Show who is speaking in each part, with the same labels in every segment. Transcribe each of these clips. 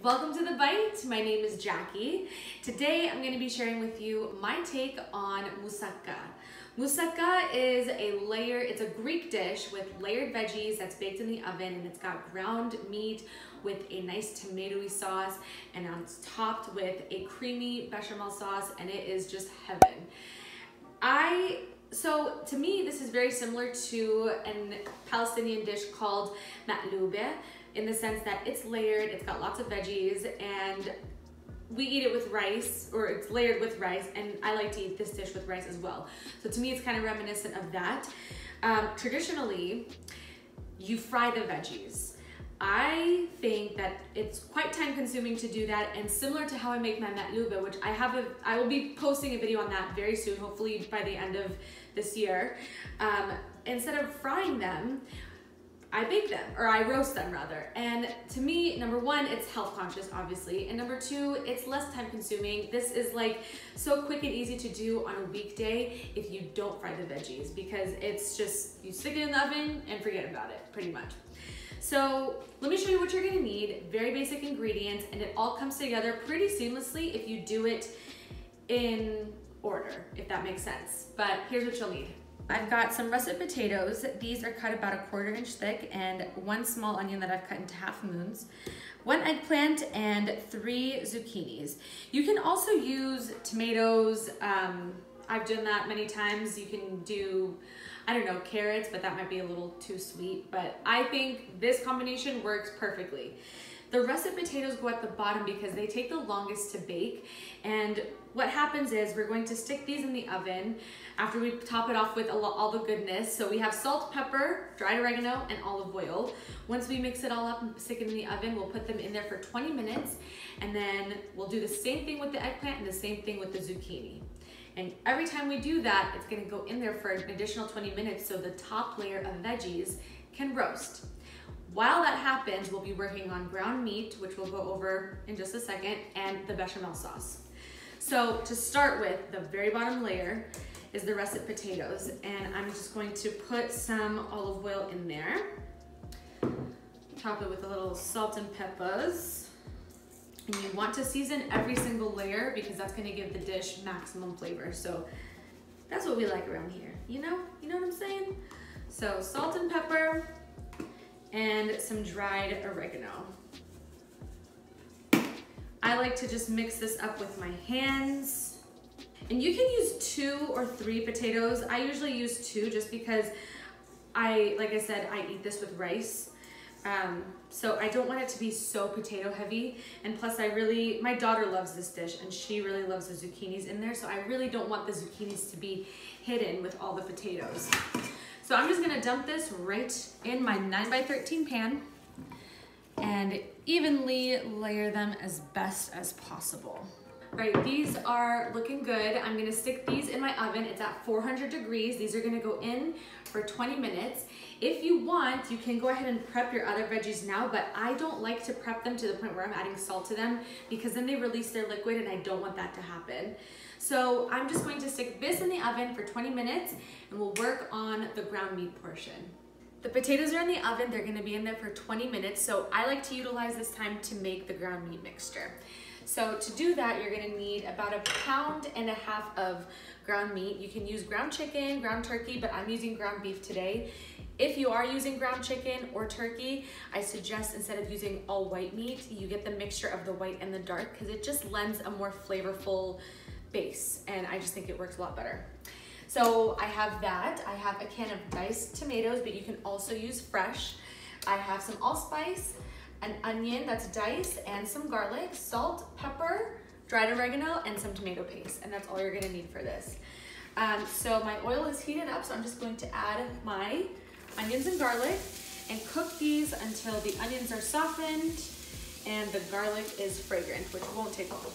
Speaker 1: Welcome to The Bite. My name is Jackie. Today I'm going to be sharing with you my take on moussaka. Moussaka is it's a Greek dish with layered veggies that's baked in the oven, and it's got ground meat with a nice tomatoey sauce, and it's topped with a creamy bechamel sauce, and it is just heaven. So to me, this is very similar to a Palestinian dish called matloube, in the sense that it's layered, it's got lots of veggies, and we eat it with rice, or it's layered with rice, and I like to eat this dish with rice as well. So to me, it's kind of reminiscent of that. Traditionally, you fry the veggies. I think that it's quite time consuming to do that, and similar to how I make my matloube, which I will be posting a video on that very soon, hopefully by the end of this year. Instead of frying them, I bake them, or I roast them rather. And to me, number one, it's health conscious, obviously. And number two, it's less time consuming. This is like so quick and easy to do on a weekday if you don't fry the veggies, because it's just, you stick it in the oven and forget about it, pretty much. So let me show you what you're gonna need. Very basic ingredients, and it all comes together pretty seamlessly if you do it in order, if that makes sense. But here's what you'll need. I've got some russet potatoes. These are cut about 1/4 inch thick, and 1 small onion that I've cut into half moons, 1 eggplant, and 3 zucchinis. You can also use tomatoes. I've done that many times. You can do, I don't know, carrots, but that might be a little too sweet. But I think this combination works perfectly. The russet potatoes go at the bottom because they take the longest to bake. And what happens is we're going to stick these in the oven after we top it off with all the goodness. So we have salt, pepper, dried oregano, and olive oil. Once we mix it all up and stick it in the oven, we'll put them in there for 20 minutes. And then we'll do the same thing with the eggplant and the same thing with the zucchini. And every time we do that, it's gonna go in there for an additional 20 minutes so the top layer of veggies can roast. While that happens, we'll be working on ground meat, which we'll go over in just a second, and the bechamel sauce. So to start with, the very bottom layer is the russet potatoes, and I'm just going to put some olive oil in there. Top it with a little salt and peppers. And you want to season every single layer because that's gonna give the dish maximum flavor. So that's what we like around here, you know what I'm saying? So salt and pepper, and some dried oregano. I like to just mix this up with my hands. And you can use 2 or 3 potatoes. I usually use 2 just because like I said, I eat this with rice. So I don't want it to be so potato heavy. And plus my daughter loves this dish, and she really loves the zucchinis in there. So I really don't want the zucchinis to be hidden with all the potatoes. So I'm just gonna dump this right in my 9x13 pan and evenly layer them as best as possible. All right, these are looking good. I'm gonna stick these in my oven. It's at 400 degrees. These are gonna go in for 20 minutes. If you want, you can go ahead and prep your other veggies now, but I don't like to prep them to the point where I'm adding salt to them, because then they release their liquid, and I don't want that to happen. So I'm just going to stick this in the oven for 20 minutes, and we'll work on the ground meat portion. The potatoes are in the oven. They're gonna be in there for 20 minutes, so I like to utilize this time to make the ground meat mixture. So to do that, you're gonna need about 1.5 pounds of ground meat. You can use ground chicken, ground turkey, but I'm using ground beef today. If you are using ground chicken or turkey, I suggest instead of using all white meat, you get the mixture of the white and the dark, because it just lends a more flavorful base, and I just think it works a lot better. So I have that. I have a can of diced tomatoes, but you can also use fresh. I have some allspice, an onion that's diced, and some garlic, salt, pepper, dried oregano, and some tomato paste, and that's all you're gonna need for this. So my oil is heated up, so I'm just going to add my onions and garlic and cook these until the onions are softened and the garlic is fragrant, which won't take long.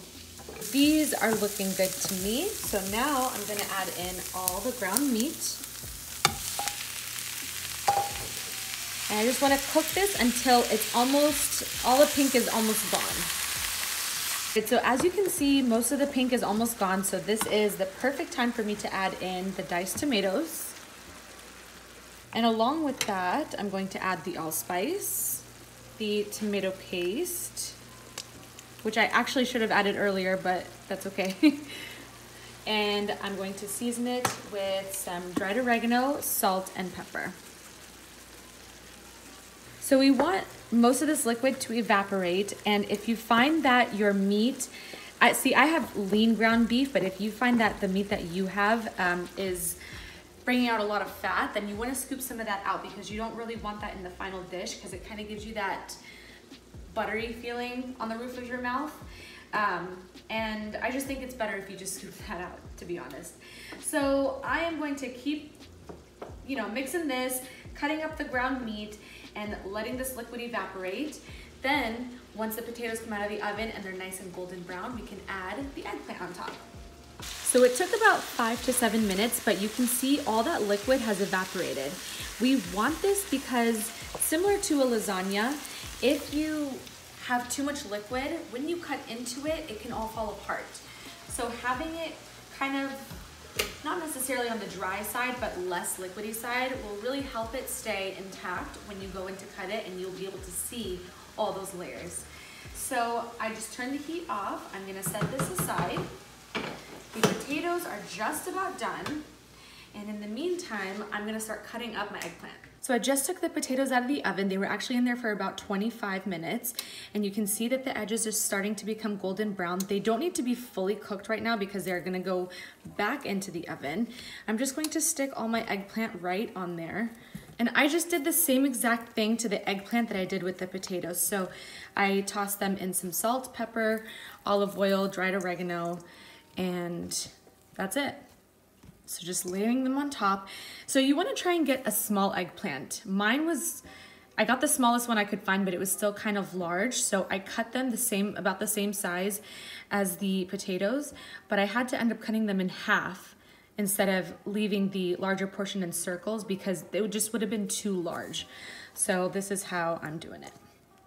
Speaker 1: These are looking good to me. So now I'm gonna add in all the ground meat. And I just wanna cook this until it's all the pink is almost gone. So as you can see, most of the pink is almost gone. So this is the perfect time for me to add in the diced tomatoes. And along with that, I'm going to add the allspice, the tomato paste, which I actually should have added earlier, but that's okay. And I'm going to season it with some dried oregano, salt, and pepper. So we want most of this liquid to evaporate, and if you find that your meat, I have lean ground beef, but if you find that the meat that you have is bringing out a lot of fat, then you want to scoop some of that out, because you don't really want that in the final dish, because it kind of gives you that buttery feeling on the roof of your mouth. And I just think it's better if you just scoop that out, to be honest. So I am going to keep, mixing this, cutting up the ground meat, and letting this liquid evaporate. Then, once the potatoes come out of the oven and they're nice and golden brown, we can add the eggplant on top. So it took about 5 to 7 minutes, but you can see all that liquid has evaporated. We want this because, similar to a lasagna, if you have too much liquid, when you cut into it, it can all fall apart. So having it kind of, not necessarily on the dry side, but less liquidy side, will really help it stay intact when you go in to cut it, and you'll be able to see all those layers. So I just turned the heat off. I'm gonna set this aside. The potatoes are just about done. And in the meantime, I'm gonna start cutting up my eggplant. So I just took the potatoes out of the oven. They were actually in there for about 25 minutes. And you can see that the edges are starting to become golden brown. They don't need to be fully cooked right now because they're gonna go back into the oven. I'm just going to stick all my eggplant right on there. And I just did the same exact thing to the eggplant that I did with the potatoes. So I tossed them in some salt, pepper, olive oil, dried oregano, and that's it. So just layering them on top. So you want to try and get a small eggplant. I got the smallest one I could find, but it was still kind of large. So I cut them about the same size as the potatoes, but I had to end up cutting them in half instead of leaving the larger portion in circles, because it just would have been too large. So this is how I'm doing it.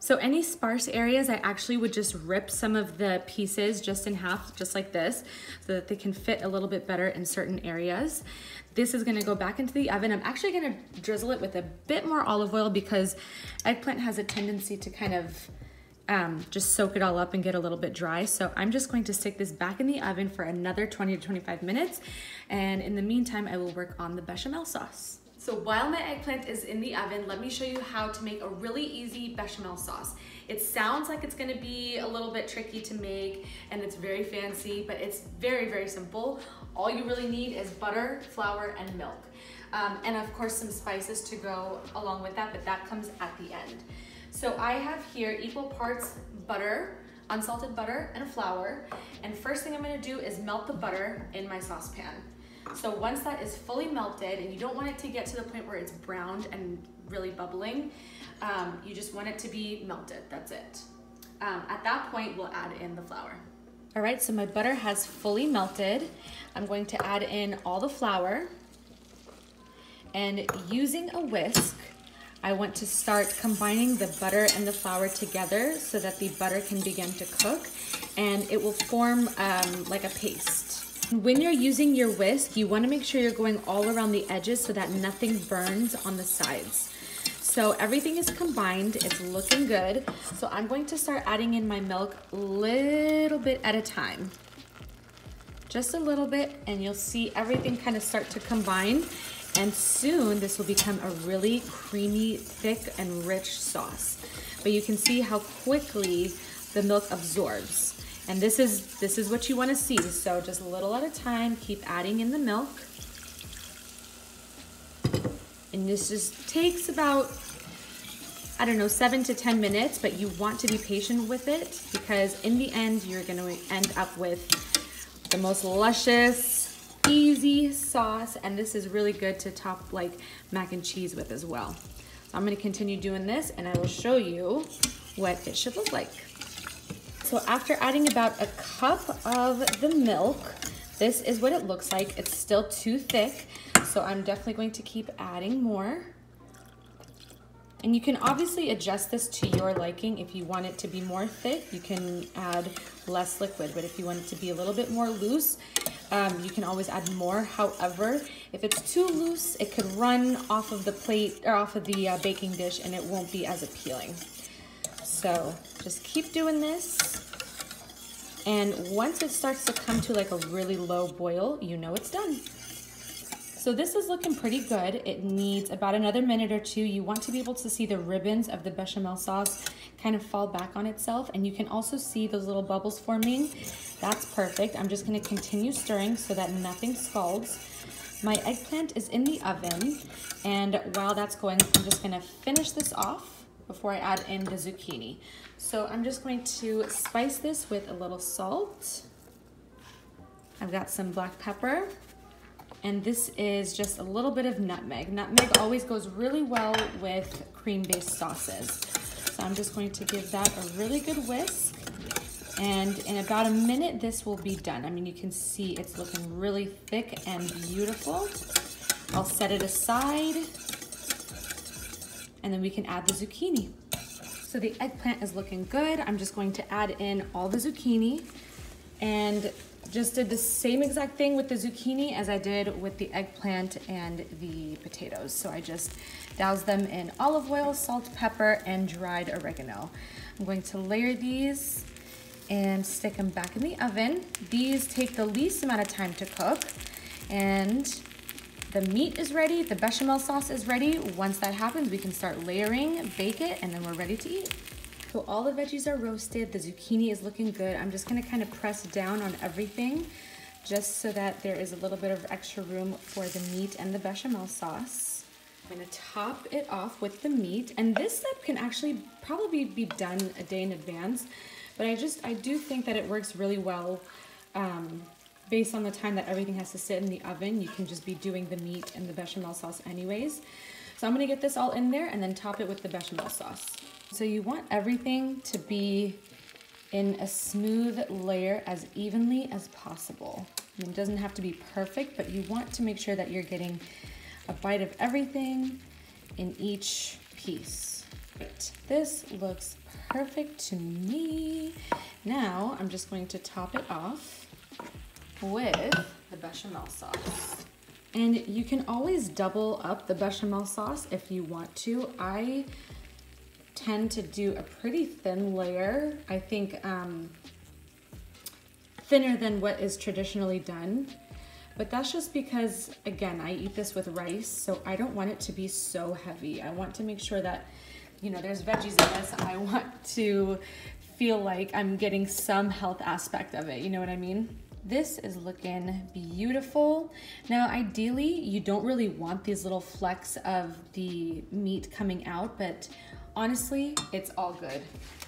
Speaker 1: So any sparse areas, I actually would just rip some of the pieces just in half, just like this, so that they can fit a little bit better in certain areas. This is gonna go back into the oven. I'm actually gonna drizzle it with a bit more olive oil, because eggplant has a tendency to kind of just soak it all up and get a little bit dry. So I'm just going to stick this back in the oven for another 20 to 25 minutes. And in the meantime, I will work on the bechamel sauce. So while my eggplant is in the oven, let me show you how to make a really easy bechamel sauce. It sounds like it's gonna be a little bit tricky to make and it's very fancy, but it's very, very simple. All you really need is butter, flour, and milk. And of course some spices to go along with that, but that comes at the end. So I have here equal parts butter, unsalted butter, and flour. And first thing I'm gonna do is melt the butter in my saucepan. So once that is fully melted, and you don't want it to get to the point where it's browned and really bubbling, you just want it to be melted, that's it. At that point, we'll add in the flour. All right, so my butter has fully melted. I'm going to add in all the flour, and using a whisk, I want to start combining the butter and the flour together so that the butter can begin to cook, and it will form like a paste. When you're using your whisk, you want to make sure you're going all around the edges so that nothing burns on the sides. So everything is combined, it's looking good. So I'm going to start adding in my milk a little bit at a time. Just a little bit, and you'll see everything kind of start to combine. And soon this will become a really creamy, thick, and rich sauce. But you can see how quickly the milk absorbs. And this is what you want to see. So just a little at a time, keep adding in the milk. And this just takes about, I don't know, 7 to 10 minutes, but you want to be patient with it, because in the end, you're going to end up with the most luscious, easy sauce. And this is really good to top like mac and cheese with as well. So I'm going to continue doing this, and I will show you what it should look like. So after adding about a cup of the milk, this is what it looks like. It's still too thick, so I'm definitely going to keep adding more. And you can obviously adjust this to your liking. If you want it to be more thick, you can add less liquid, but if you want it to be a little bit more loose, you can always add more. However, if it's too loose, it could run off of the plate or off of the baking dish, and it won't be as appealing. So just keep doing this. And once it starts to come to like a really low boil, you know it's done. So this is looking pretty good. It needs about another minute or two. You want to be able to see the ribbons of the bechamel sauce kind of fall back on itself, and you can also see those little bubbles forming. That's perfect. I'm just gonna continue stirring so that nothing scalds. My eggplant is in the oven, and while that's going, I'm just gonna finish this off before I add in the zucchini. So I'm just going to spice this with a little salt. I've got some black pepper, and this is just a little bit of nutmeg. Nutmeg always goes really well with cream-based sauces. So I'm just going to give that a really good whisk. And in about a minute, this will be done. I mean, you can see it's looking really thick and beautiful. I'll set it aside, and then we can add the zucchini. So the eggplant is looking good. I'm just going to add in all the zucchini, and just did the same exact thing with the zucchini as I did with the eggplant and the potatoes. So I just douse them in olive oil, salt, pepper, and dried oregano. I'm going to layer these and stick them back in the oven. These take the least amount of time to cook, and the meat is ready, the bechamel sauce is ready. Once that happens, we can start layering, bake it, and then we're ready to eat. So all the veggies are roasted, the zucchini is looking good. I'm just gonna kind of press down on everything just so that there is a little bit of extra room for the meat and the bechamel sauce. I'm gonna top it off with the meat, and this step can actually probably be done a day in advance, but I do think that it works really well based on the time that everything has to sit in the oven. You can just be doing the meat and the bechamel sauce anyways. So I'm gonna get this all in there and then top it with the bechamel sauce. So you want everything to be in a smooth layer as evenly as possible. I mean, it doesn't have to be perfect, but you want to make sure that you're getting a bite of everything in each piece. Right. This looks perfect to me. Now I'm just going to top it off with the bechamel sauce. And you can always double up the bechamel sauce if you want to. I tend to do a pretty thin layer. I think thinner than what is traditionally done. But that's just because, again, I eat this with rice, so I don't want it to be so heavy. I want to make sure that, you know, there's veggies in this. I want to feel like I'm getting some health aspect of it, you know what I mean? This is looking beautiful. Now, ideally, you don't really want these little flecks of the meat coming out, but honestly, it's all good.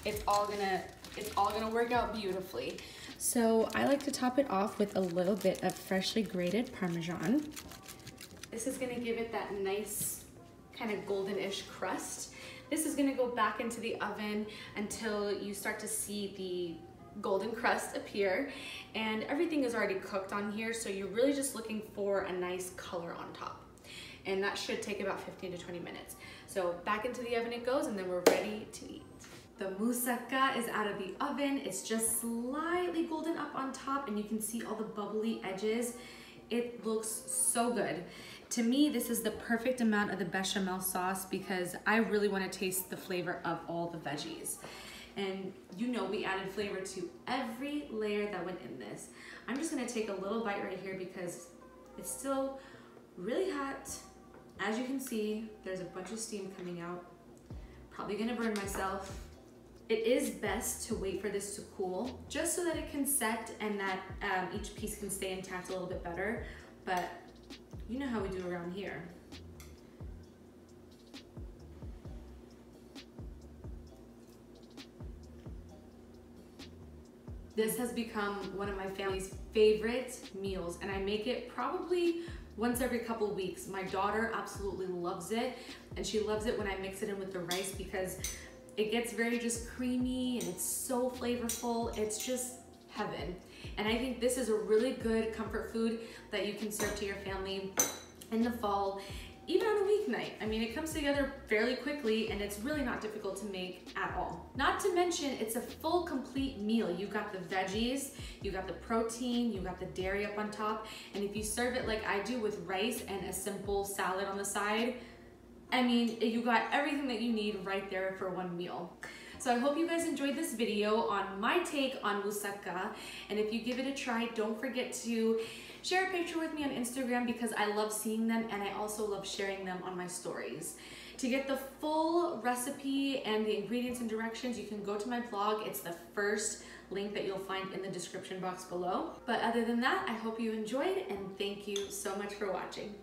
Speaker 1: It's all gonna work out beautifully. So I like to top it off with a little bit of freshly grated Parmesan. This is gonna give it that nice kind of golden-ish crust. This is gonna go back into the oven until you start to see the golden crust appear, and everything is already cooked on here, so you're really just looking for a nice color on top. And that should take about 15 to 20 minutes. So back into the oven it goes, and then we're ready to eat. The moussaka is out of the oven. It's just slightly golden up on top, and you can see all the bubbly edges. It looks so good. To me, this is the perfect amount of the bechamel sauce because I really want to taste the flavor of all the veggies. And you know we added flavor to every layer that went in this. I'm just gonna take a little bite right here because it's still really hot. As you can see, there's a bunch of steam coming out. Probably gonna burn myself. It is best to wait for this to cool just so that it can set and that each piece can stay intact a little bit better. But you know how we do around here. This has become one of my family's favorite meals, and I make it probably once every couple of weeks. My daughter absolutely loves it, and she loves it when I mix it in with the rice because it gets very just creamy and it's so flavorful. It's just heaven. And I think this is a really good comfort food that you can serve to your family in the fall, even on a weeknight. I mean, it comes together fairly quickly and it's really not difficult to make at all. Not to mention, it's a full, complete meal. You got the veggies, you got the protein, you got the dairy up on top, and if you serve it like I do with rice and a simple salad on the side, I mean, you got everything that you need right there for one meal. So I hope you guys enjoyed this video on my take on moussaka. And if you give it a try, don't forget to share a picture with me on Instagram because I love seeing them and I also love sharing them on my stories. To get the full recipe and the ingredients and directions, you can go to my blog. It's the first link that you'll find in the description box below. But other than that, I hope you enjoyed and thank you so much for watching.